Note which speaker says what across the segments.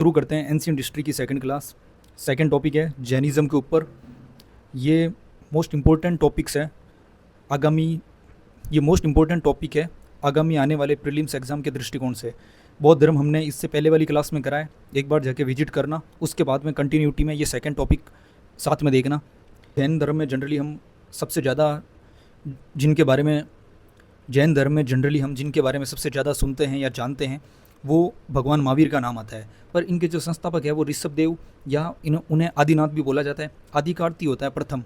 Speaker 1: शुरू करते हैं एंशिएंट हिस्ट्री की सेकंड क्लास। सेकंड टॉपिक है जैनिज़्म के ऊपर। ये मोस्ट इम्पोर्टेंट टॉपिक्स है आगामी ये मोस्ट इम्पोर्टेंट टॉपिक है आगामी आने वाले प्रीलिम्स एग्ज़ाम के दृष्टिकोण से। बौद्ध धर्म हमने इससे पहले वाली क्लास में करा है, एक बार जाके विजिट करना, उसके बाद में कंटिन्यूटी में ये सेकंड टॉपिक साथ में देखना। जैन धर्म में जनरली हम सबसे ज़्यादा जिनके बारे में जैन धर्म में जनरली हम जिनके बारे में सबसे ज़्यादा सुनते हैं या जानते हैं वो भगवान महावीर का नाम आता है। पर इनके जो संस्थापक है वो ऋषभ देव या उन्हें आदिनाथ भी बोला जाता है। आदि का अर्थ ही होता है प्रथम।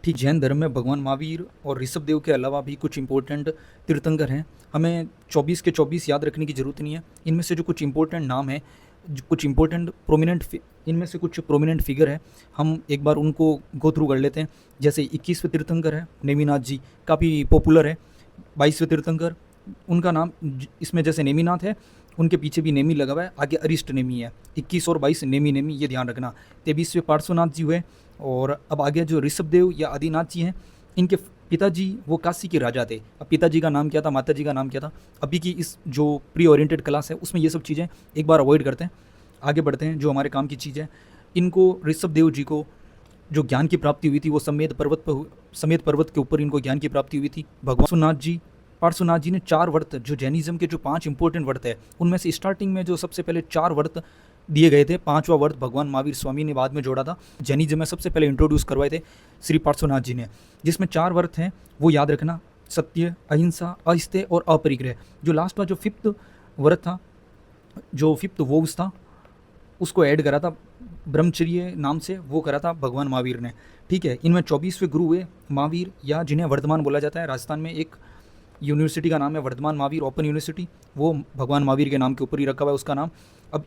Speaker 1: ठीक, जैन धर्म में भगवान महावीर और ऋषभ देव के अलावा भी कुछ इंपॉर्टेंट तीर्थंकर हैं। हमें 24 के 24 याद रखने की ज़रूरत नहीं है। इनमें से जो कुछ इंपॉर्टेंट नाम है, कुछ इंपॉर्टेंट इनमें से कुछ प्रोमिनेंट फिगर है, हम एक बार उनको गो थ्रू कर लेते हैं। जैसे 21वें तीर्थंकर है नेमिनाथ जी, काफ़ी पॉपुलर है। 22वें तीर्थंकर, उनका नाम इसमें जैसे नेमिनाथ है उनके पीछे भी नेमी लगा हुआ है, आगे अरिष्ट नेमी है। 21 और 22 नेमी नेमी, ये ध्यान रखना। 23वें पार्श्वनाथ जी हुए। और अब आगे जो ऋषभ देव या आदिनाथ जी हैं, इनके पिताजी वो काशी के राजा थे। अब पिताजी का नाम क्या था, माताजी का नाम क्या था, अभी की इस जो प्री ओरिएंटेड क्लास है उसमें ये सब चीज़ें एक बार अवॉइड करते हैं। आगे बढ़ते हैं जो हमारे काम की चीज़ है। इनको ऋषभ देव जी को जो ज्ञान की प्राप्ति हुई थी वो समेत पर्वत के ऊपर इनको ज्ञान की प्राप्ति हुई थी। भगवान पार्श्वनाथ जी ने 4 व्रत, जो जैनिज्म के जो 5 इंपॉर्टेंट व्रत है उनमें से स्टार्टिंग में जो सबसे पहले 4 व्रत दिए गए थे, 5वां व्रत भगवान महावीर स्वामी ने बाद में जोड़ा था। जैनिज्म में सबसे पहले इंट्रोड्यूस करवाए थे श्री पार्श्वनाथ जी ने, जिसमें 4 व्रत हैं वो याद रखना। सत्य, अहिंसा, अस्तेय और अपरिग्रह। जो लास्ट का जो 5th व्रत था, जो 5th वोव्स था, उसको ऐड करा था ब्रह्मचर्य नाम से, वो करा था भगवान महावीर ने। ठीक है, इनमें 24वें गुरु हुए महावीर, या जिन्हें वर्धमान बोला जाता है। राजस्थान में एक यूनिवर्सिटी का नाम है वर्धमान महावीर ओपन यूनिवर्सिटी, वो भगवान महावीर के नाम के ऊपर ही रखा हुआ है उसका नाम। अब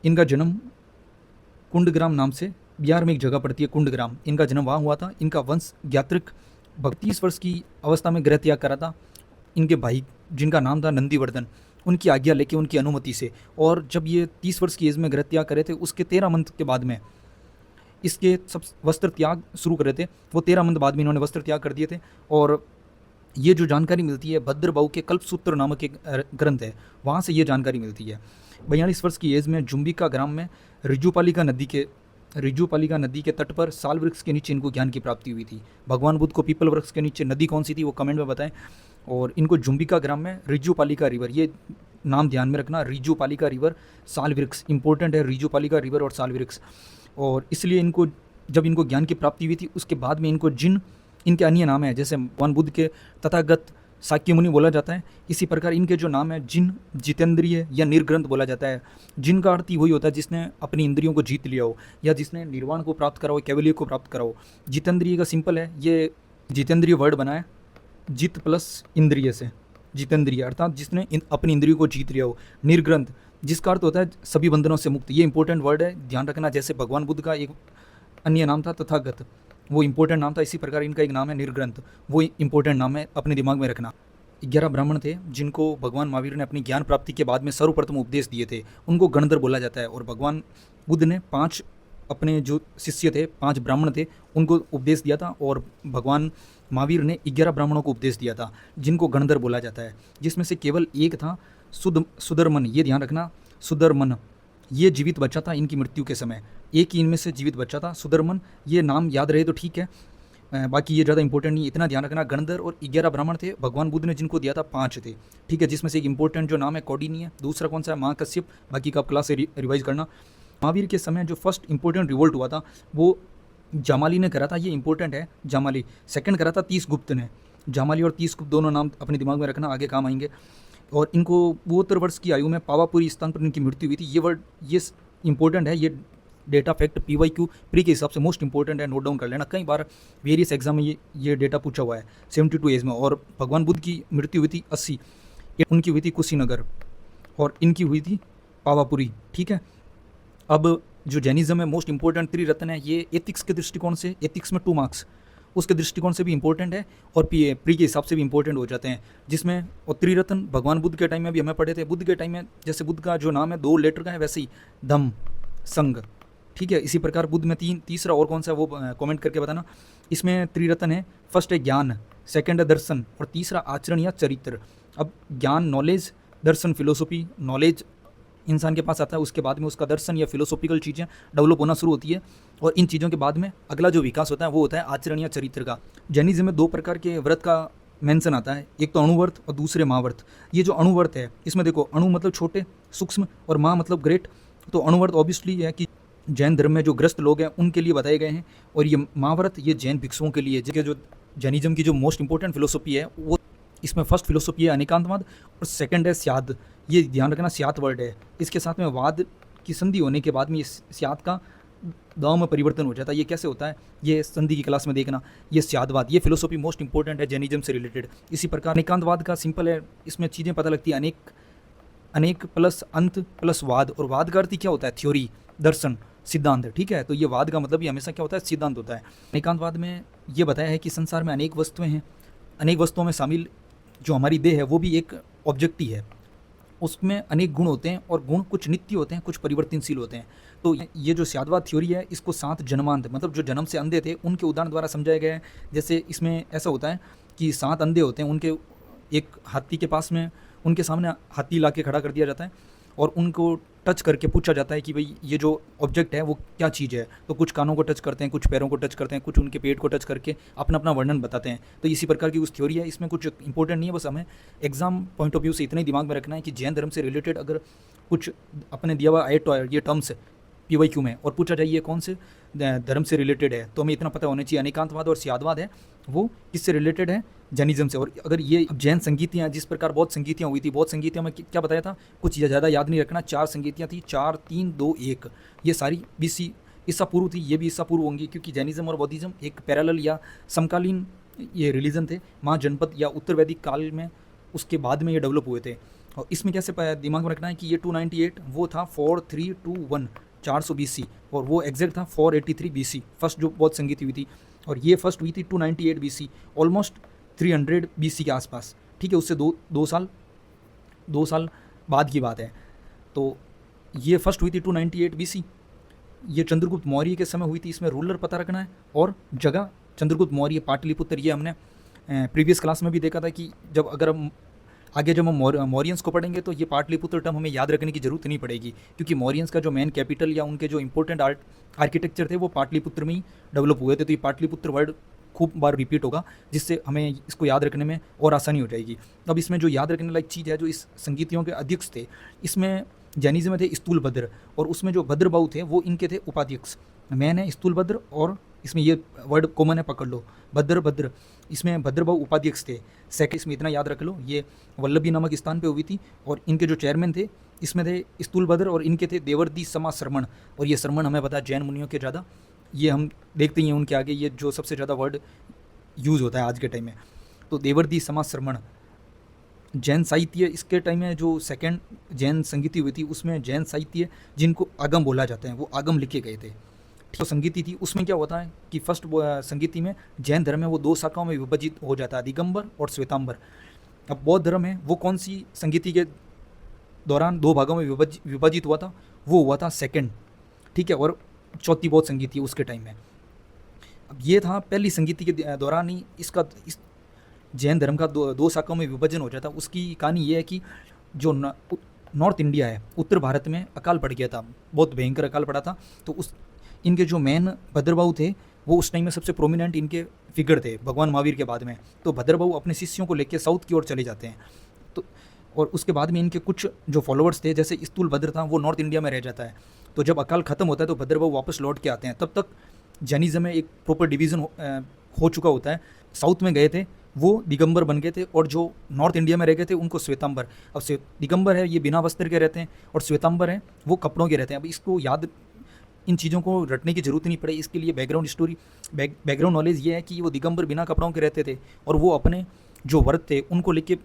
Speaker 1: इनका जन्म कुंडग्राम नाम से, बिहार में एक जगह पड़ती है कुंडग्राम, इनका जन्म वहाँ हुआ था। इनका वंश ज्ञात्रिक 32 वर्ष की अवस्था में गृह त्याग करा था इनके भाई, जिनका नाम था नंदीवर्धन, उनकी आज्ञा लेके, उनकी अनुमति से। और जब ये 30 वर्ष की एज में गृह त्याग करे थे, उसके 13 मंथ के बाद में इसके सब वस्त्र त्याग शुरू करे थे। वो 13 मंथ बाद में इन्होंने वस्त्र त्याग कर दिए थे। और ये जो जानकारी मिलती है भद्रबाहु के कल्पसूत्र नामक एक ग्रंथ है, वहाँ से ये जानकारी मिलती है। 42 वर्ष की एज में जुम्बिका ग्राम में रिजुपालिका नदी के तट पर साल वृक्ष के नीचे इनको ज्ञान की प्राप्ति हुई थी। भगवान बुद्ध को पीपल वृक्ष के नीचे नदी कौन सी थी वो कमेंट में बताएं। और इनको जुम्बिका ग्राम में रिजुपालिका रिवर, ये नाम ध्यान में रखना, रिजुपालिका रिवर, साल वृक्ष, इंपॉर्टेंट है रिजुपालिका रिवर और साल वृक्ष। और इसलिए इनको, जब इनको ज्ञान की प्राप्ति हुई थी उसके बाद में इनको जिन, इनके अन्य नाम है, जैसे भगवान बुद्ध के तथागत साक्य मुनि बोला जाता है, इसी प्रकार इनके जो नाम है जिन, जितेंद्रिय या निर्ग्रंथ बोला जाता है। जिन का अर्थ ही वही होता है जिसने अपनी इंद्रियों को जीत लिया हो, या जिसने निर्वाण को प्राप्त करा हो, कैवल्य को प्राप्त करा हो। जितेंद्रिय का सिंपल है, ये जितेंद्रिय वर्ड बना है जित प्लस इंद्रिय से, जितेंद्रिय अर्थात जिसने अपनी इंद्रियों को जीत लिया हो। निर्ग्रंथ, जिसका अर्थ होता है सभी बंधनों से मुक्त। ये इंपॉर्टेंट वर्ड है, ध्यान रखना। जैसे भगवान बुद्ध का एक अन्य नाम था तथागत, वो इंपॉर्टेंट नाम था, इसी प्रकार इनका एक नाम है निर्ग्रंथ, वो इंपॉर्टेंट नाम है, अपने दिमाग में रखना। 11 ब्राह्मण थे जिनको भगवान महावीर ने अपनी ज्ञान प्राप्ति के बाद में सर्वप्रथम उपदेश दिए थे, उनको गणधर बोला जाता है। और भगवान बुद्ध ने 5 अपने जो शिष्य थे, 5 ब्राह्मण थे, उनको उपदेश दिया था। और भगवान महावीर ने 11 ब्राह्मणों को उपदेश दिया था जिनको गणधर बोला जाता है, जिसमें से केवल एक था सुधर्मन, ये ध्यान रखना, सुधर्मन, ये जीवित बचा था इनकी मृत्यु के समय। एक ही इनमें से जीवित बचा था, सुधर्मन। ये नाम याद रहे तो ठीक है, बाकी ये ज़्यादा इंपॉर्टेंट नहीं, इतना ध्यान रखना। गणधर और 11 ब्राह्मण थे। भगवान बुद्ध ने जिनको दिया था 5 थे, ठीक है, जिसमें से एक इंपॉर्टेंट जो नाम है कौंडिन्य है, दूसरा कौन सा है महाकश्यप, बाकी का आप क्लास से रिवाइज करना। महावीर के समय जो फर्स्ट इंपॉर्टेंट रिवोल्ट हुआ था वो जामाली ने करा था, ये इंपॉर्टेंट है जामाली। सेकंड करा था तीस गुप्त ने। जामाली और तीस गुप्त दोनों नाम अपने दिमाग में रखना, आगे काम आएंगे। और इनको 72 वर्ष की आयु में पावापुरी स्थान पर इनकी मृत्यु हुई थी। ये वर्ड ये इंपॉर्टेंट है, ये डेटा फैक्ट PYQ प्री के हिसाब से मोस्ट इंपॉर्टेंट है, नोट डाउन कर लेना। कई बार वेरियस एग्जाम में ये डेटा पूछा हुआ है। 72 एज में। और भगवान बुद्ध की मृत्यु हुई थी 80, उनकी हुई थी कुशीनगर और इनकी हुई थी पावापुरी, ठीक है। अब जो जैनिज्म है मोस्ट इंपॉर्टेंट 3 रत्न है, ये एथिक्स के दृष्टिकोण से, एथिक्स में 2 मार्क्स, उसके दृष्टिकोण से भी इंपॉर्टेंट है और प्री के हिसाब से भी इंपॉर्टेंट हो जाते हैं। जिसमें और त्रिरत्न भगवान बुद्ध के टाइम में भी हमें पढ़े थे। बुद्ध के टाइम में जैसे बुद्ध का जो नाम है 2 लेटर का है, वैसे ही धम्म, संग, ठीक है। इसी प्रकार बुद्ध में तीसरा और कौन सा है वो कमेंट करके बताना। इसमें त्रिरत्न है, फर्स्ट है ज्ञान, सेकंड है दर्शन और तीसरा आचरण या चरित्र। अब ज्ञान नॉलेज, दर्शन फिलोसॉफी, नॉलेज इंसान के पास आता है, उसके बाद में उसका दर्शन या फिलोसॉफिकल चीज़ें डेवलप होना शुरू होती है, और इन चीज़ों के बाद में अगला जो विकास होता है वो होता है आचरण या चरित्र का। जैनिज्म में दो प्रकार के व्रत का मेंशन आता है, एक तो अणुव्रत और दूसरे महाव्रत। ये जो अणुव्रत है, इसमें देखो अणु मतलब छोटे सूक्ष्म और महा मतलब ग्रेट। तो अणुव्रत ऑब्वियसली है कि जैन धर्म में जो ग्रस्त लोग हैं उनके लिए बताए गए हैं, और ये महाव्रत ये जैन भिक्षुओं के लिए, जिसके जो जैनिज्म की जो मोस्ट इंपॉर्टेंट फिलोसॉफी है वो, इसमें फर्स्ट फिलोसॉफी है अनेकांतवाद और सेकंड है स्याद। ये ध्यान रखना, स्यात वर्ड है, इसके साथ में वाद की संधि होने के बाद में ये स्यात का दाव में परिवर्तन हो जाता है। ये कैसे होता है, ये संधि की क्लास में देखना। ये स्यादवाद, ये फिलोसॉफी मोस्ट इंपॉर्टेंट है जैनिज्म से रिलेटेड। इसी प्रकार अनेकांतवाद का सिंपल है, इसमें चीज़ें पता लगती है, अनेक प्लस अंत प्लस वाद, और वाद का अर्थ ही क्या होता है, थ्योरी, दर्शन, सिद्धांत। ठीक है, तो ये वाद का मतलब ये हमेशा क्या होता है, सिद्धांत होता है। अनेकांतवाद में ये बताया है कि संसार में अनेक वस्तुएं हैं, अनेक वस्तुओं में शामिल जो हमारी देह है वो भी एक ऑब्जेक्ट ही है, उसमें अनेक गुण होते हैं, और गुण कुछ नित्य होते हैं, कुछ परिवर्तनशील होते हैं। तो ये जो स्यादवाद थ्योरी है, इसको 7 जन्मांध, मतलब जो जन्म से अंधे थे उनके उदाहरण द्वारा समझाया गया है। जैसे इसमें ऐसा होता है कि 7 अंधे होते हैं, उनके एक हाथी के पास में, उनके सामने हाथी ला के खड़ा कर दिया जाता है, और उनको टच करके पूछा जाता है कि भाई ये जो ऑब्जेक्ट है वो क्या चीज़ है। तो कुछ कानों को टच करते हैं, कुछ पैरों को टच करते हैं, कुछ उनके पेट को टच करके अपना अपना वर्णन बताते हैं। तो इसी प्रकार की उस थ्योरी है, इसमें कुछ इंपॉर्टेंट नहीं है, बस हमें एग्जाम पॉइंट ऑफ व्यू से इतना ही दिमाग में रखना है कि जैन धर्म से रिलेटेड अगर कुछ अपने दिया हुआ आए तो ये टर्म्स PYQ में, और पूछा जाए ये कौन से धर्म से रिलेटेड है, तो हमें इतना पता होना चाहिए अनेकांतवाद और स्यादवाद है वो किससे रिलेटेड है, जैनिज्म से। और अगर ये जैन संगीतियाँ, जिस प्रकार बहुत संगीतियाँ हुई थी, बहुत संगीतियों में क्या बताया था, कुछ ज़्यादा याद नहीं रखना, 4 संगीतियाँ थी, 4 3 2 1, ये सारी BC ईसा पूर्व थी, ये भी ईसा पूर्व होंगी, क्योंकि जैनिज्म और बौद्धिज्म एक पैरेलल या समकालीन ये रिलीजन थे, महाजनपद या उत्तर वैदिक काल में, उसके बाद में ये डेवलप हुए थे। और इसमें कैसे दिमाग में रखना है कि ये 298 वो था 4321 400 BC, और वो एग्जैक्ट था 483 BC, फर्स्ट जो बहुत संगीत हुई थी, और ये फर्स्ट हुई थी 298 BC, ऑलमोस्ट 300 BC के आसपास। ठीक है, उससे दो साल बाद की बात है। तो ये फर्स्ट हुई थी 298 BC, ये चंद्रगुप्त मौर्य के समय हुई थी। इसमें रूलर पता रखना है और जगह, चंद्रगुप्त मौर्य पाटलिपुत्र, ये हमने प्रीवियस क्लास में भी देखा था कि जब हम मौर्यंस को पढ़ेंगे तो ये पाटलिपुत्र टर्म हमें याद रखने की जरूरत नहीं पड़ेगी, क्योंकि मौर्यंस का जो मेन कैपिटल या उनके जो इंपॉर्टेंट आर्किटेक्चर थे वो पाटलिपुत्र में ही डेवलप हुए थे। तो ये पाटलिपुत्र वर्ड खूब बार रिपीट होगा, जिससे हमें इसको याद रखने में और आसानी हो जाएगी। अब इसमें जो याद रखने लायक चीज़ है, जो इस संगीतियों के अध्यक्ष थे, इसमें जैनिज्म में थे स्थूलभद्र, और उसमें जो भद्रबाहु थे वो इनके थे उपाध्यक्ष। मैन है स्थूलभद्र, और इसमें ये वर्ड कॉमन है, पकड़ लो, भद्र, इसमें भद्रबाहु उपाध्यक्ष थे। सेकंड, इसमें इतना याद रख लो, ये वल्लभी नामक स्थान पे हुई थी, और इनके जो चेयरमैन थे इसमें थे स्थूलभद्र, और इनके थे देवर्दी समा श्रमण। और ये श्रमण हमें पता है जैन मुनियों के ज़्यादा, ये हम देखते ही हैं उनके आगे ये जो सबसे ज़्यादा वर्ड यूज़ होता है आज के टाइम में। तो देवर्दी समा श्रमण जैन साहित्य, इसके टाइम में जो सेकंड जैन संगीति हुई थी उसमें जैन साहित्य जिनको आगम बोला जाता है वो आगम लिखे गए थे। तो संगीति थी उसमें क्या होता है कि फर्स्ट संगीति में जैन धर्म है वो 2 शाखाओं में विभाजित हो जाता है, दिगंबर और श्वेतांबर। अब बौद्ध धर्म है वो कौन सी संगीति के दौरान 2 भागों में विभाजित हुआ था, वो हुआ था सेकंड। ठीक है, और चौथी बौद्ध संगीति उसके टाइम में। अब ये था पहली संगीति के दौरान ही इस जैन धर्म का 2 शाखाओं में विभाजन हो जाता। उसकी कहानी ये है कि जो नॉर्थ इंडिया है, उत्तर भारत में अकाल पड़ गया था, बहुत भयंकर अकाल पड़ा था। तो इनके जो मेन भद्रबाहु थे वो उस टाइम में सबसे प्रोमिनेंट इनके फिगर थे भगवान महावीर के बाद में। तो भद्रबाहु अपने शिष्यों को लेकर साउथ की ओर चले जाते हैं। तो और उसके बाद में इनके कुछ जो फॉलोअर्स थे, जैसे स्थूलभद्र था, वो नॉर्थ इंडिया में रह जाता है। तो जब अकाल खत्म होता है तो भद्रबाहु वापस लौट के आते हैं। तब तक जैनिज्म में एक प्रॉपर डिवीज़न हो चुका होता है। साउथ में गए थे वो दिगंबर बन गए थे, और जो नॉर्थ इंडिया में रह गए थे उनको श्वेतांबर। अब दिगंबर है ये बिना वस्त्र के रहते हैं, और श्वेतांबर है वो कपड़ों के रहते हैं। अब इसको याद, इन चीज़ों को रटने की ज़रूरत नहीं पड़े, इसके लिए बैकग्राउंड नॉलेज ये है कि वो दिगंबर बिना कपड़ों के रहते थे, और वो अपने जो व्रत थे उनको लेके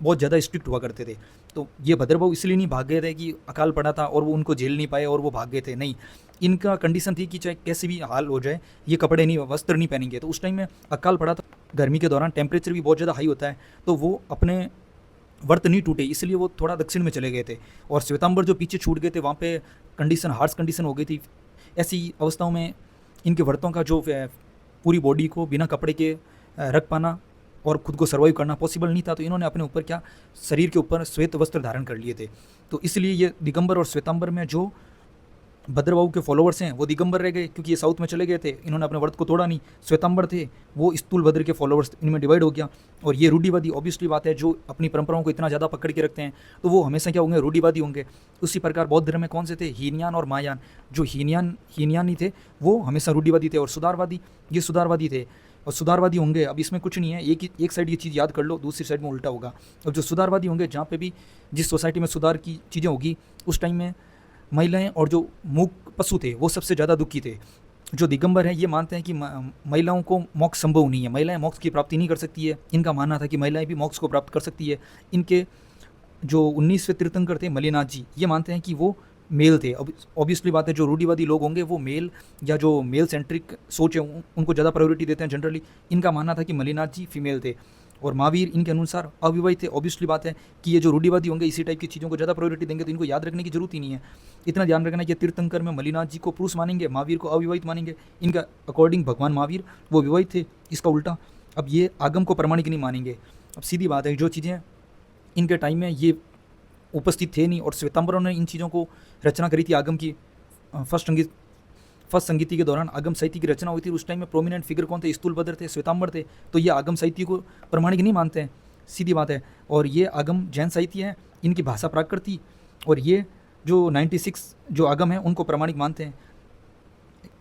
Speaker 1: बहुत ज़्यादा स्ट्रिक्ट हुआ करते थे। तो ये भद्रबाहु इसलिए नहीं भाग गए थे कि अकाल पड़ा था और वो उनको झेल नहीं पाए और वो भाग गए थे, नहीं, इनका कंडीशन थी कि चाहे कैसे भी हाल हो जाए ये कपड़े नहीं, वस्त्र नहीं पहनेंगे। तो उस टाइम में अकाल पड़ा था, गर्मी के दौरान टेम्परेचर भी बहुत ज़्यादा हाई होता है, तो वो अपने व्रत नहीं टूटे, इसलिए वो थोड़ा दक्षिण में चले गए थे। और श्वेतांबर जो पीछे छूट गए थे, वहाँ पे कंडीशन हार्श कंडीशन हो गई थी। ऐसी अवस्थाओं में इनके व्रतों का जो पूरी बॉडी को बिना कपड़े के रख पाना और खुद को सर्वाइव करना पॉसिबल नहीं था, तो इन्होंने अपने ऊपर क्या, शरीर के ऊपर श्वेत वस्त्र धारण कर लिए थे। तो इसलिए ये दिगंबर और श्वेतांबर में जो भद्रबाहु के फॉलोअर्स हैं वो दिगंबर रह गए, क्योंकि ये साउथ में चले गए थे, इन्होंने अपने व्रत को तोड़ा नहीं। श्वेतांबर थे वो स्थूल भद्र के फॉलोअर्स, इनमें डिवाइड हो गया। और ये रूढ़िवादी, ऑब्वियसली बात है, जो अपनी परंपराओं को इतना ज़्यादा पकड़ के रखते हैं तो वो हमेशा क्या होंगे, रूढ़िवादी होंगे। उसी प्रकार बौद्ध धर्म में कौन से थे, हीनयान और महायान। जो हीनयानी थे वो हमेशा रूढ़िवादी थे, और सुधारवादी, ये सुधारवादी थे और सुधारवादी होंगे। अब इसमें कुछ नहीं है, एक साइड ये चीज़ याद कर लो, दूसरी साइड में उल्टा होगा। और जो सुधारवादी होंगे, जहाँ पे भी जिस सोसाइटी में सुधार की चीज़ें होगी उस टाइम में महिलाएं और जो मूक पशु थे वो सबसे ज़्यादा दुखी थे। जो दिगंबर हैं ये मानते हैं कि महिलाओं को मोक्ष संभव नहीं है, महिलाएं मोक्ष की प्राप्ति नहीं कर सकती है। इनका मानना था कि महिलाएं भी मोक्ष को प्राप्त कर सकती है। इनके जो 19वें तीर्थंकर थे मल्लिनाथ जी, ये मानते हैं कि वो मेल थे। अब ऑब्वियसली बात है, जो रूढ़िवादी लोग होंगे वो मेल या जो मेल सेंट्रिक सोच है उनको ज़्यादा प्रायोरिटी देते हैं जनरली। इनका मानना था कि मल्लिनाथ जी फीमेल थे। और महावीर इनके अनुसार अविवाहित थे। ऑब्वियसली बात है कि ये जो रूढ़िवादी होंगे इसी टाइप की चीज़ों को ज़्यादा प्रायोरिटी देंगे, तो इनको याद रखने की जरूरत ही नहीं है। इतना ध्यान रखना कि तीर्थंकर में मल्लिनाथ जी को पुरुष मानेंगे, महावीर को अविवाहित मानेंगे। इनका अकॉर्डिंग भगवान महावीर वो विवाहित थे, इसका उल्टा। अब ये आगम को प्रमाणिक नहीं मानेंगे। अब सीधी बात है, जो चीज़ें इनके टाइम में ये उपस्थित थे नहीं, और श्वेतांबरों ने इन चीज़ों को रचना करी थी आगम की। फर्स्ट संगीति के दौरान आगम साहित्य की रचना हुई थी। उस टाइम में प्रोमिनेंट फिगर कौन थे, स्थूलभद्र थे, श्वेतांबर थे। तो ये आगम साहित्य को प्रमाणिक नहीं मानते हैं, सीधी बात है। और ये आगम जैन साहित्य है, इनकी भाषा प्राकृत थी। और ये जो 96 जो आगम है उनको प्रमाणिक मानते हैं।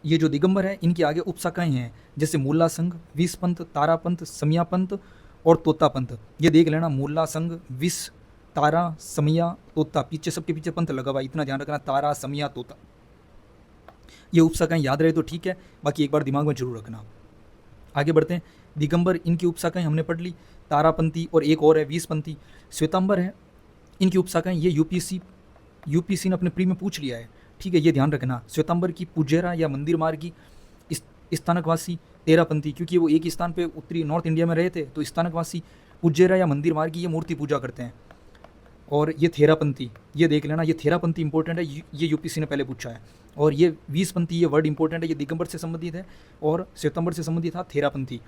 Speaker 1: ये जो दिगंबर है इनकी आगे उपशाखाएं हैं, जैसे मूला संघ, विष पंथ, तारा पंथ, समया पंथ और तोता पंथ। ये देख लेना, मूला संघ, विष, तारा, समया, तोता, पीछे सबके पीछे पंथ लगा हुआ, इतना ध्यान रखना, तारा, समया, तोता। ये उपशाखाएं याद रहे तो ठीक है, बाकी एक बार दिमाग में जरूर रखना। आगे बढ़ते हैं। दिगंबर, इनकी उपशाखाएं हमने पढ़ ली, तारापंथी और एक और है विषपंथी। श्वेतांबर है, इनकी उपशाखाएं ये यूपीसी ने अपने प्री में पूछ लिया है, ठीक है, ये ध्यान रखना। श्वेतांबर की पुजेरा या मंदिर मार्गी स्थानकवासी तेरापंथी, क्योंकि वो एक ही स्थान पे उत्तरी नॉर्थ इंडिया में रहे थे, तो स्थानकवासी पुजेरा या मंदिर मार्गी ये मूर्ति पूजा करते हैं। और ये थेरापंथी, ये देख लेना, ये थेरापंथी इंपॉर्टेंट है, ये यूपीसी ने पहले पूछा है। और ये विषपंथी, ये वर्ड इंपॉर्टेंट है, ये दिगंबर से संबंधित है और श्वेतांबर से संबंधित था थेरापंथी।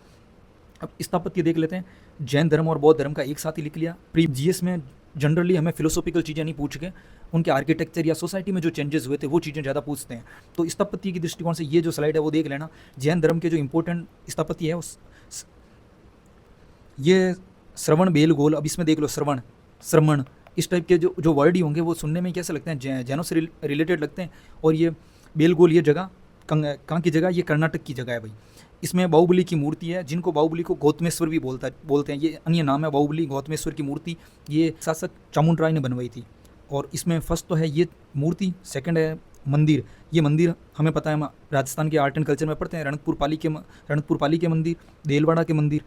Speaker 1: अब स्थापत्य देख लेते हैं। जैन धर्म और बौद्ध धर्म का एक साथ ही लिख लिया। प्री जीएस में जनरली हमें फिलोसॉफिकल चीज़ें नहीं पूछ के उनके आर्किटेक्चर या सोसाइटी में जो चेंजेस हुए थे वो चीज़ें ज़्यादा पूछते हैं। तो स्थापत्य की दृष्टिकोण से ये जो स्लाइड है वो देख लेना। जैन धर्म के जो इंपॉर्टेंट स्थापत्य है उस ये श्रवण बेलगोल, अब इसमें देख लो श्रवण, इस टाइप के जो वर्ड ही होंगे वो सुनने में कैसे लगते हैं, जैनों से रिलेटेड लगते हैं। और ये बेलगोल, ये जगह कहाँ की जगह, ये कर्नाटक की जगह है भाई। इसमें बाहुबली की मूर्ति है, जिनको बाहुबली को गौतमेश्वर भी बोलते हैं, ये अन्य नाम है बाहुबली गौतमेश्वर की मूर्ति। ये शासक चामुंड राय ने बनवाई थी। और इसमें फर्स्ट तो है ये मूर्ति, सेकंड है मंदिर। ये मंदिर हमें पता है, राजस्थान के आर्ट एंड कल्चर में पढ़ते हैं, रणकपुर पाली के मंदिर, देलवाड़ा के मंदिर।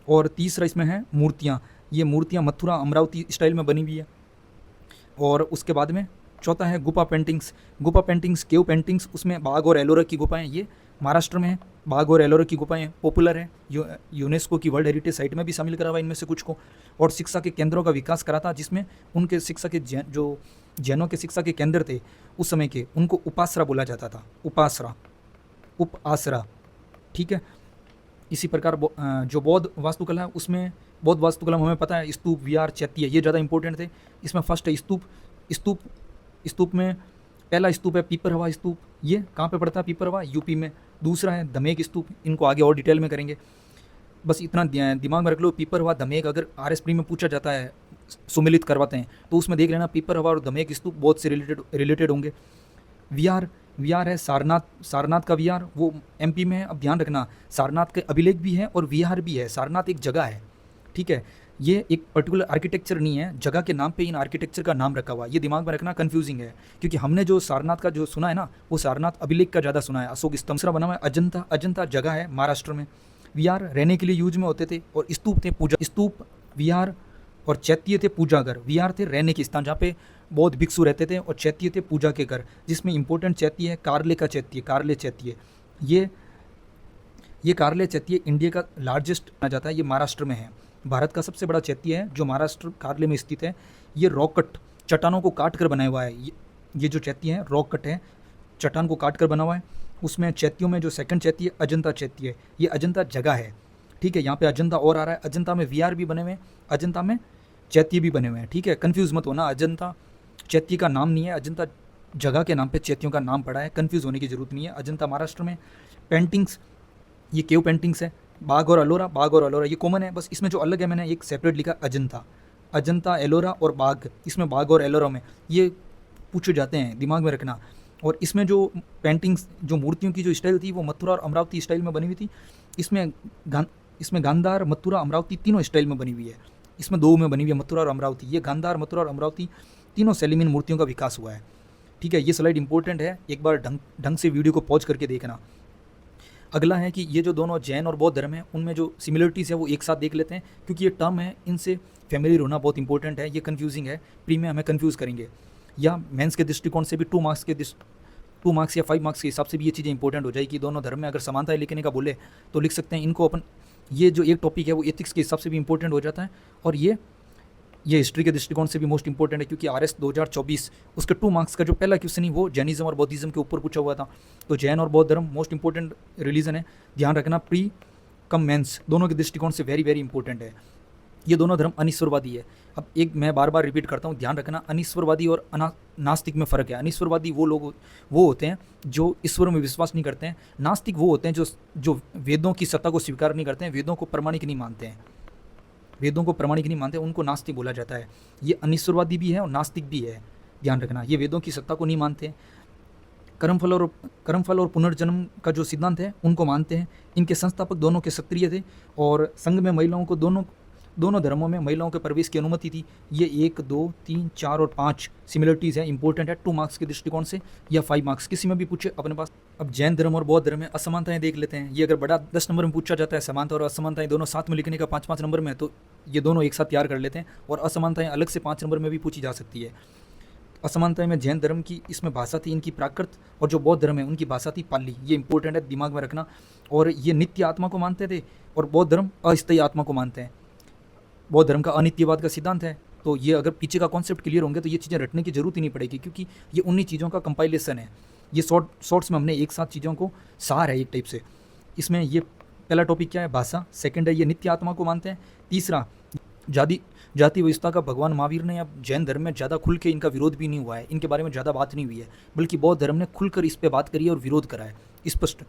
Speaker 1: और तीसरा इसमें है मूर्तियाँ, ये मूर्तियाँ मथुरा अमरावती स्टाइल में बनी हुई है। और उसके बाद में चौथा है गुफा पेंटिंग्स, केव पेंटिंग्स, उसमें बाघ और एलोरा की गुफाएं, ये महाराष्ट्र में है। बाघ और एलोरा की गुफाएं पॉपुलर है, यूनेस्को की वर्ल्ड हेरिटेज साइट में भी शामिल करा हुआ इनमें से कुछ को। और शिक्षा के केंद्रों का विकास करा था, जिसमें उनके शिक्षा के जो जैनों के शिक्षा के केंद्र थे उस समय के, उनको उपासरा बोला जाता था, उपासरा, ठीक है। इसी प्रकार जो बौद्ध वास्तुकला है, उसमें बौद्ध वास्तुकला में हमें पता है स्तूप, विहार, चैत्य, ये ज़्यादा इंपॉर्टेंट थे। इसमें फर्स्ट है स्तूप में पहला स्तूप है पीपरहवा स्तूप। ये कहाँ पे पड़ता है पीपरहवा, यूपी में। दूसरा है धमेक स्तूप, इनको आगे और डिटेल में करेंगे, बस इतना दिमाग में रख लो। पीपरहवा, धमेक, अगर आरएस प्री में पूछा जाता है, सुमिलित करवाते हैं, तो उसमें देख लेना पीपरहवा और धमेक स्तूप बहुत से रिलेटेड होंगे। विहार है सारनाथ का विहार, वो एमपी में है। अब ध्यान रखना, सारनाथ के अभिलेख भी है और विहार भी है। सारनाथ एक जगह है, ठीक है, ये एक पर्टिकुलर आर्किटेक्चर नहीं है, जगह के नाम पे इन आर्किटेक्चर का नाम रखा हुआ है। ये दिमाग में रखना, कंफ्यूजिंग है, क्योंकि हमने जो सारनाथ का जो सुना है ना, वो सारनाथ अभिलेख का ज़्यादा सुना है। अशोक स्तंभ से बना हुआ है। अजंता जगह है महाराष्ट्र में। विहार रहने के लिए यूज में होते थे, और स्तूप थे पूजा, स्तूप, विहार और चैत्य थे पूजाघर। विहार थे रहने के स्थान जहाँ पे बौद्ध भिक्षु रहते थे, और चैत्य थे पूजा के घर, जिसमें इंपॉर्टेंट चैत्य है कारले चैत्य। ये कारले चैत्य इंडिया का लार्जेस्ट माना जाता है, ये महाराष्ट्र में है। भारत का सबसे बड़ा चैत्य है जो महाराष्ट्र कारले में स्थित है। ये रॉक कट चट्टानों को काट कर बनाया हुआ है। ये जो चैत्य है रॉक कट है, चट्टान को काट कर बना हुआ है। उसमें चैत्यों में जो सेकंड चैत्य अजंता चैत्य है, ये अजंता जगह है, ठीक है। यहाँ पे अजंता और आ रहा है, अजंता में वीआर भी बने हुए हैं, अजंता में चैत्य भी बने हुए हैं, ठीक है। कन्फ्यूज़ मत होना, अजंता चैत्य का नाम नहीं है, अजंता जगह के नाम पे चैत्यों का नाम पड़ा है, कन्फ्यूज़ होने की ज़रूरत नहीं है। अजंता महाराष्ट्र में। पेंटिंग्स, ये केव पेंटिंग्स है, बाघ और अलोरा, बाघ और अलोरा ये कॉमन है, बस इसमें जो अलग है मैंने एक सेपरेट लिखा अजंता, अजंता एलोरा और बाघ, इसमें बाघ और एलोरा में ये पूछे जाते हैं, दिमाग में रखना। और इसमें जो पेंटिंग्स, जो मूर्तियों की जो स्टाइल थी वो मथुरा और अमरावती स्टाइल में बनी हुई थी। इसमें इसमें गांधार, मथुरा, अमरावती तीनों स्टाइल में बनी हुई है। इसमें दो में बनी हुई है, मथुरा और अमरावती। ये गांधार, मथुरा और अमरावती तीनों शैली में इन मूर्तियों का विकास हुआ है, ठीक है। ये स्लाइड इंपॉर्टेंट है, एक बार ढंग से वीडियो को पॉज करके देखना। अगला है कि ये जो दोनों जैन और बौद्ध धर्म है उनमें जो सिमिलरिटीज़ है वो एक साथ देख लेते हैं, क्योंकि ये टर्म है, इनसे फैमिलियर होना बहुत इंपॉर्टेंट है। ये कन्फ्यूजिंग है, प्री में हमें कन्फ्यूज़ करेंगे, या मेंस के दृष्टिकोण से भी 2 मार्क्स या 5 मार्क्स के हिसाब से भी ये चीज़ें इंपॉर्टेंट हो जाएगी। दोनों धर्म में अगर समानताएं लिखने का बोले तो लिख सकते हैं इनको अपन। ये जो एक टॉपिक है वो एथिक्स के हिसाब से भी इंपॉर्टेंट हो जाता है, और ये हिस्ट्री के दृष्टिकोण से भी मोस्ट इंपॉर्टेंट है, क्योंकि RS 2024 उसके 2 मार्क्स का जो पहला क्वेश्चन ही वो जैनिज्म और बौद्धिज्म के ऊपर पूछा हुआ था। तो जैन और बौद्ध धर्म मोस्ट इंपॉर्टेंट रिलीजन है, ध्यान रखना। प्री कम मेंस दोनों के दृष्टिकोण से वेरी वेरी इंपॉर्टेंट है। ये दोनों धर्म अनिश्वरवादी है। अब एक मैं बार बार रिपीट करता हूँ, ध्यान रखना, अनिश्वरवादी और नास्तिक में फ़र्क है। अनिश्वरवादी वो लोग होते हैं जो ईश्वर में विश्वास नहीं करते हैं। नास्तिक वो होते हैं जो वेदों की सत्ता को स्वीकार नहीं करते हैं, वेदों को प्रमाणिक नहीं मानते हैं, वेदों को प्रमाणिक नहीं मानते, उनको नास्तिक बोला जाता है। ये अनिश्वरवादी भी है और नास्तिक भी है, ध्यान रखना। ये वेदों की सत्ता को नहीं मानते, कर्मफल और पुनर्जन्म का जो सिद्धांत है उनको मानते हैं। इनके संस्थापक दोनों के क्षत्रिय थे, और संघ में महिलाओं को दोनों धर्मों में महिलाओं के प्रवेश की अनुमति थी। ये 1, 2, 3, 4 और 5 सिमिलरिटीज़ है, इंपॉर्टेंट है 2 मार्क्स के दृष्टिकोण से, या 5 मार्क्स किसी में भी पूछे अपने पास। अब जैन धर्म और बौद्ध धर्म में असमानताएं देख लेते हैं। ये अगर बड़ा 10 नंबर में पूछा जाता है, समानता और असमानताएं दोनों साथ में लिखने का 5-5 नंबर में, तो ये दोनों एक साथ तैयार कर लेते हैं। और असमानताएं अलग से 5 नंबर में भी पूछी जा सकती है। असमानताएं में जैन धर्म की इसमें भाषा थी इनकी प्राकृत, और जो बौद्ध धर्म है उनकी भाषा थी पाली। ये इंपॉर्टेंट है, दिमाग में रखना। और ये नित्य आत्मा को मानते थे, और बौद्ध धर्म अस्थायी आत्मा को मानते हैं। बौद्ध धर्म का अनित्यवाद का सिद्धांत है। तो ये अगर पीछे का कॉन्सेप्ट क्लियर होंगे तो ये चीज़ें रटने की जरूरत ही नहीं पड़ेगी, क्योंकि ये उन्हीं चीज़ों का कंपाइलेशन है। ये शॉर्ट्स में हमने एक साथ चीज़ों को सार है एक टाइप से। इसमें ये पहला टॉपिक क्या है, भाषा। सेकंड है ये नित्य आत्मा को मानते हैं। तीसरा जाति व्यवस्था का भगवान महावीर ने, अब जैन धर्म में ज़्यादा खुल के इनका विरोध भी नहीं हुआ है, इनके बारे में ज़्यादा बात नहीं हुई है, बल्कि बौद्ध धर्म ने खुलकर इस पर बात करी है और विरोध करा है स्पष्ट।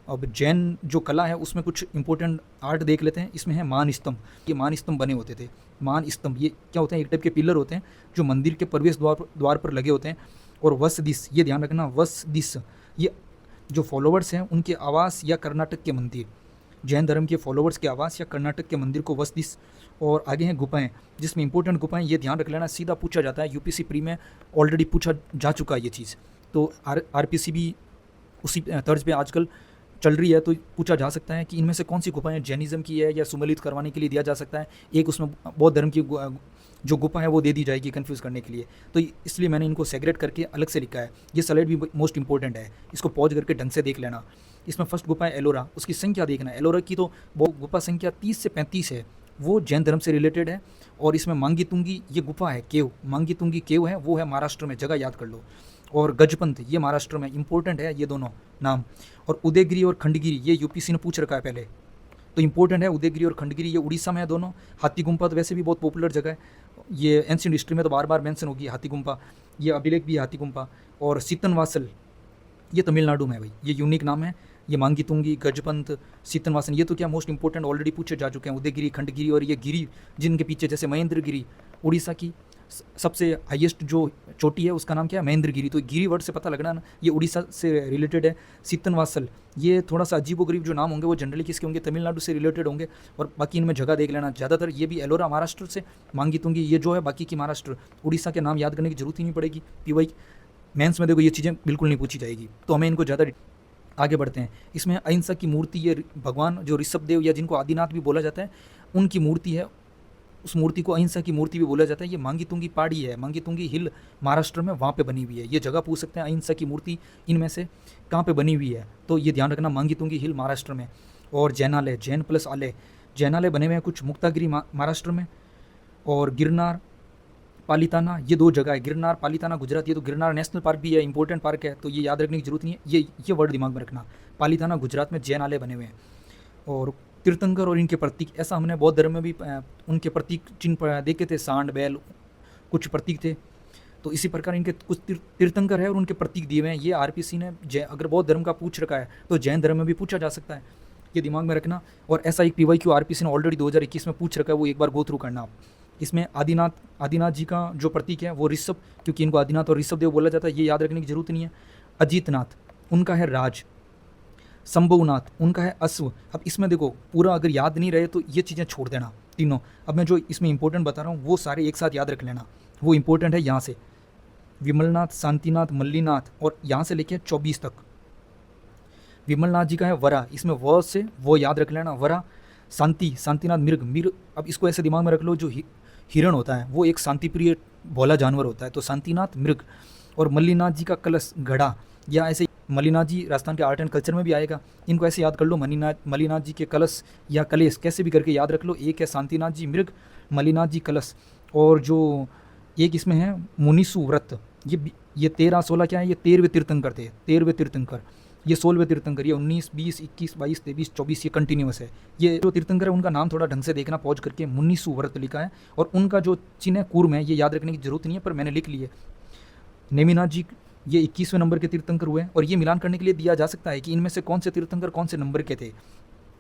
Speaker 1: अब जैन जो कला है उसमें कुछ इंपॉर्टेंट आर्ट देख लेते हैं। इसमें है मान स्तंभ। ये मान स्तंभ बने होते थे। मान स्तंभ ये क्या होते हैं, एक टाइप के पिलर होते हैं जो मंदिर के प्रवेश द्वार पर लगे होते हैं। और वसदिश, ये ध्यान रखना, वसदिश ये जो फॉलोवर्स हैं उनके आवास या कर्नाटक के मंदिर, जैन धर्म के फॉलोवर्स के आवास या कर्नाटक के मंदिर को वसदिश। और आगे हैं गुफाएं, जिसमें इंपॉर्टेंट गुफाएं, ये ध्यान रख लेना, सीधा पूछा जाता है। यूपीसी प्री में ऑलरेडी पूछा जा चुका है ये चीज़, तो आरपीसी भी उसी तर्ज पे आजकल चल रही है, तो पूछा जा सकता है कि इनमें से कौन सी गुफाएं जैनिज्म की है या सुमेलित करवाने के लिए दिया जा सकता है। एक उसमें बौद्ध धर्म की जो गुफा है वो दे दी जाएगी कन्फ्यूज़ करने के लिए, तो इसलिए मैंने इनको सेग्रेट करके अलग से लिखा है। ये स्लाइड भी मोस्ट इंपॉर्टेंट है, इसको पॉज करके ढंग से देख लेना। इसमें फर्स्ट गुफा है एलोरा, उसकी संख्या देखना। एलोरा की तो वो गुफा संख्या 30 से 35 है, वो जैन धर्म से रिलेटेड है। और इसमें मांगी तुंगी ये गुफा है, केव, मांगी तुंगी केव है, वो है महाराष्ट्र में, जगह याद कर लो। और गजपंथ ये महाराष्ट्र में, इंपॉर्टेंट है ये दोनों नाम। और उदयगिरी और खंडगिरी ये यूपीसी ने पूछ रखा है पहले, तो इंपॉर्टेंट है उदयगिरी और खंडगिरी, ये उड़ीसा में है दोनों। हाथी गुम्पा तो वैसे भी बहुत पॉपुलर जगह है, ये एंशिएंट हिस्ट्री में तो बार बार मेंशन होगी हाथी गुम्पा, ये अभिलेख भी है हाथी गुम्पा। और सीतनवासल ये तमिलनाडु में है भाई, ये यूनिक नाम है। ये मांगी तुंगी, गजपंथ, सीतनवासन ये तो क्या मोस्ट इंपॉर्टेंट ऑलरेडी पूछे जा चुके हैं। उदयगिरी, खंडगिरी और ये गिरी जिनके पीछे, जैसे महेंद्रगिरी, उड़ीसा की सबसे हाईएस्ट जो चोटी है उसका नाम क्या है, महेंद्रगिरी। तो गिरी वर्ड से पता लगना ना, ये उड़ीसा से रिलेटेड है। सीतनवासल ये थोड़ा सा अजीबोगरीब जो नाम होंगे वो जनरली किसके होंगे, तमिलनाडु से रिलेटेड होंगे। और बाकी इनमें जगह देख लेना, ज़्यादातर ये भी एलोरा महाराष्ट्र से, मांगी तुंगी ये जो है बाकी की महाराष्ट्र। उड़ीसा के नाम याद करने की जरूरत ही नहीं पड़ेगी, पीवाई मेंस में देखो ये चीज़ें बिल्कुल नहीं पूछी जाएगी, तो हमें इनको ज़्यादा आगे बढ़ते हैं। इसमें अहिंसा की मूर्ति, ये भगवान जो ऋषभ देव या जिनको आदिनाथ भी बोला जाता है उनकी मूर्ति है, उस मूर्ति को अहिंसा की मूर्ति भी बोला जाता है। ये मांगी तुंगी पहाड़ी है, मांगी तुंगी हिल महाराष्ट्र में, वहाँ पे बनी हुई है। ये जगह पूछ सकते हैं अहिंसा की मूर्ति इनमें से कहाँ पे बनी हुई है, तो ये ध्यान रखना, मांगी तुंगी हिल महाराष्ट्र में। और जैनालय, जैन प्लस आलय, जैनालय बने हुए हैं कुछ मुक्तागिरी महाराष्ट्र में। और गिरनार पालिताना ये 2 जगह है, गिरनार पालिताना गुजरात। ये तो गिरनार नेशनल पार्क भी है, इंपॉर्टेंट पार्क है, तो ये याद रखने की जरूरत नहीं है। ये वर्ड दिमाग में रखना, पालिताना गुजरात में जैन आलय बने हुए हैं। और तीर्थंकर और इनके प्रतीक, ऐसा हमने बौद्ध धर्म में भी उनके प्रतीक चिन्ह देखे थे, सांड बैल कुछ प्रतीक थे। तो इसी प्रकार इनके कुछ तीर्थंकर है और उनके प्रतीक दिए हुए हैं। ये आरपीसी ने अगर बौद्ध धर्म का पूछ रखा है तो जैन धर्म में भी पूछा जा सकता है, ये दिमाग में रखना। और ऐसा एक PYQ आरपीसी ने ऑलरेडी 2021 में पूछ रखा है, वो एक बार गो थ्रू करना आप। इसमें आदिनाथ जी का जो प्रतीक है वो ऋषभ, क्योंकि इनको आदिनाथ और ऋषभ देव बोला जाता है, ये याद रखने की जरूरत नहीं है। अजीतनाथ उनका है राज, शंभुनाथ उनका है अश्व। अब इसमें देखो पूरा अगर याद नहीं रहे तो ये चीज़ें छोड़ देना तीनों। अब मैं जो इसमें इंपॉर्टेंट बता रहा हूँ वो सारे एक साथ याद रख लेना, वो इंपॉर्टेंट है। यहाँ से विमलनाथ, शांतिनाथ, मल्लीनाथ और यहाँ से लेके 24 तक। विमलनाथ जी का है वरा, इसमें व से वो याद रख लेना, वरा। शांतिनाथ मृग। अब इसको ऐसे दिमाग में रख लो, जो हिरण होता है वो एक शांतिप्रिय भोला जानवर होता है, तो शांतिनाथ मृग। और मल्लीनाथ जी का कलश घड़ा, या ऐसे मल्लीनाथ जी राजस्थान के आर्ट एंड कल्चर में भी आएगा, इनको ऐसे याद कर लो, मल्लीनाथ जी के कलश या कलेश, कैसे भी करके याद रख लो। एक है शांतिनाथ जी मृग, मल्लीनाथ जी कलश। और जो एक इसमें है मुनीसु व्रत, ये 13-16 क्या है, ये 13वें तीर्थंकर थे, 13वें तीर्थंकर। ये 16वें तीर्थंकर, ये 19, 20, 21, 22, 23, 24 ये कंटिन्यूस है। ये जो तीर्थंकर है उनका नाम थोड़ा ढंग से देखना, पहुँच करके मुनीसु व्रत लिखा है। और उनका जो चिन्ह है कूर्म है, ये याद रखने की जरूरत नहीं है पर मैंने लिख ली है। नेमिनाथ जी ये 21वें नंबर के तीर्थंकर हुए, और ये मिलान करने के लिए दिया जा सकता है कि इनमें से कौन से तीर्थंकर कौन से नंबर के थे।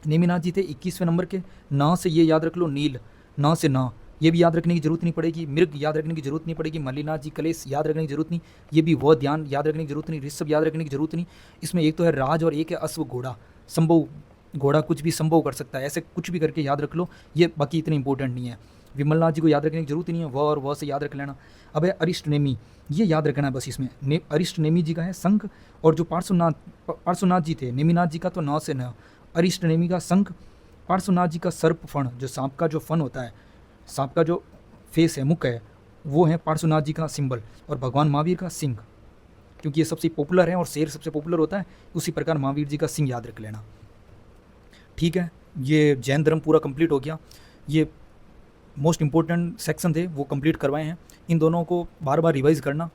Speaker 1: नेमिनाथ जी थे 21वें नंबर के। ना से ये याद रख लो, नील, ना से ना, ये भी याद रखने की जरूरत नहीं पड़ेगी। मृग याद रखने की जरूरत नहीं पड़ेगी। मल्लीनाथ जी कलेश याद रखने की जरूरत नहीं, ये भी वो ध्यान याद रखने की जरूरत नहीं। ऋषभ याद रखने की जरूरत नहीं। इसमें एक तो है राज और एक है अश्व घोड़ा। संभव घोड़ा कुछ भी संभव कर सकता है, ऐसे कुछ भी करके याद रख लो, ये बाकी इतने इंपॉर्टेंट नहीं है। विमलनाथ जी को याद रखने की जरूरत नहीं है, वह और वह से याद रख लेना। अब है अरिष्ट नेमी, ये याद रखना है बस इसमें। अरिष्ट नेमी जी का है शंख, और जो पार्श्वनाथ जी थे, नेमिनाथ जी का तो न से न, अरिष्ट नेमी का शंख, पार्श्वनाथ जी का सर्प फण, जो सांप का जो फन होता है, सांप का जो फेस है, मुख है, वो है पार्श्वनाथ जी का सिंबल। और भगवान महावीर का सिंह, क्योंकि ये सबसे पॉपुलर है और शेर सबसे पॉपुलर होता है, उसी प्रकार महावीर जी का सिंह याद रख लेना। ठीक है, ये जैन धर्म पूरा कंप्लीट हो गया। ये मोस्ट इंपॉर्टेंट सेक्शन थे वो कंप्लीट करवाए हैं। इन दोनों को बार बार रिवाइज़ करना,